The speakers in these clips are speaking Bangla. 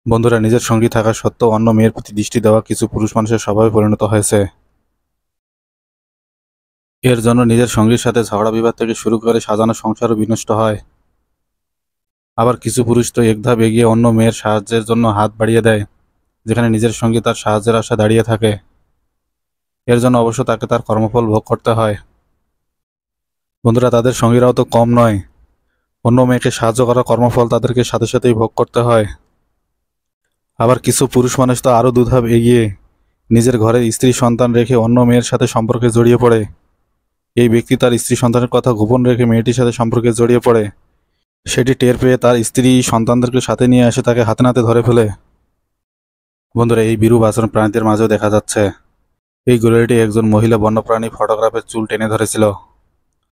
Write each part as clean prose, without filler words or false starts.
বন্ধুরা, নিজের সঙ্গী থাকা সত্ত্বেও অন্য মেয়ের প্রতি দৃষ্টি দেওয়া কিছু পুরুষ মানুষের স্বভাবে পরিণত হয়েছে। এর জন্য নিজের সঙ্গীর সাথে ঝগড়া বিবাদ থেকে শুরু করে সাজানো সংসারও বিনষ্ট হয়। আবার কিছু পুরুষ তো এক ধাপ এগিয়ে অন্য মেয়ের সাহায্যের জন্য হাত বাড়িয়ে দেয়, যেখানে নিজের সঙ্গী তার সাহায্যের আশা দাঁড়িয়ে থাকে। এর জন্য অবশ্য তাকে তার কর্মফল ভোগ করতে হয়। বন্ধুরা, তাদের সঙ্গীরাও তো কম নয়। অন্য মেয়েকে সাহায্য করার কর্মফল তাদেরকে সাথে সাথেই ভোগ করতে হয়। আবার কিছু পুরুষ মানুষ তো আরও দুধাপ এগিয়ে নিজের ঘরে স্ত্রী সন্তান রেখে অন্য মেয়ের সাথে সম্পর্কে জড়িয়ে পড়ে। এই ব্যক্তি তার স্ত্রী সন্তানের কথা গোপন রেখে মেয়েটির সাথে সম্পর্কে জড়িয়ে পড়ে। সেটি টের পেয়ে তার স্ত্রী সন্তানদেরকে সাথে নিয়ে এসে তাকে হাতে নাতে ধরে ফেলে। বন্ধুরা, এই বিরূপ আচরণ প্রাণীদের মাঝেও দেখা যাচ্ছে। এই গরিলাটি একজন মহিলা বন্যপ্রাণী ফটোগ্রাফের চুল টেনে ধরেছিল।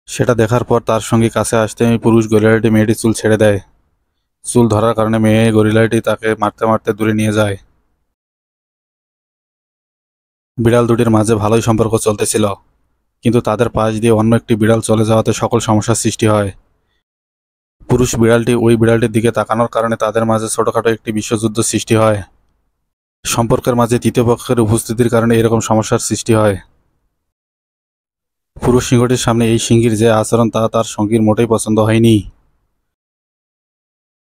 সেটা দেখার পর তার সঙ্গে কাছে আসতে পুরুষ গরিলাটি মেয়েটির চুল ছেড়ে দেয়। চুল ধরার কারণে মেয়ে গরিলাটি তাকে মারতে মারতে দূরে নিয়ে যায়। বিড়াল দুটির মাঝে ভালোই সম্পর্ক চলতেছিল, কিন্তু তাদের পাশ দিয়ে অন্য একটি বিড়াল চলে যাওয়াতে সকল সমস্যার সৃষ্টি হয়। পুরুষ বিড়ালটি ওই বিড়ালটির দিকে তাকানোর কারণে তাদের মাঝে ছোটখাটো একটি বিশ্বযুদ্ধ সৃষ্টি হয়। সম্পর্কের মাঝে তৃতীয় পক্ষের উপস্থিতির কারণে এরকম সমস্যার সৃষ্টি হয়। পুরুষ সিংহটির সামনে এই সিংহীর যে আচরণ তা তার সঙ্গীর মোটেই পছন্দ হয়নি।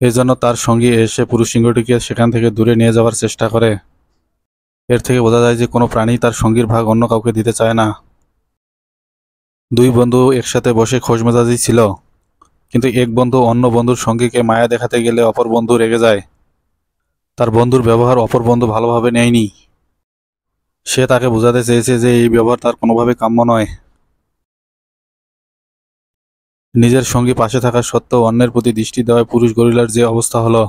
এজন্য তার সঙ্গী এসে পুরুষ সিংহটিকে সেখান থেকে দূরে নিয়ে যাওয়ার চেষ্টা করে। এর থেকে বোঝা যায় যে কোনো প্রাণী তার সঙ্গীর ভাগ অন্য কাউকে দিতে চায় না। দুই বন্ধু একসাথে বসে খোশমেজাজি ছিল, কিন্তু এক বন্ধু অন্য বন্ধুর সঙ্গীকে মায়া দেখাতে গেলে অপর বন্ধু রেগে যায়। তার বন্ধুর ব্যবহার অপর বন্ধু ভালোভাবে নেয়নি। সে তাকে বোঝাতে চেয়েছে যে এই ব্যবহার তার কোনোভাবে কাম্য নয়। নিজের সঙ্গী পাশে থাকা সত্ত্বেও অন্যের প্রতি দৃষ্টি দেওয়ায় পুরুষ গরিলার যে অবস্থা হলো,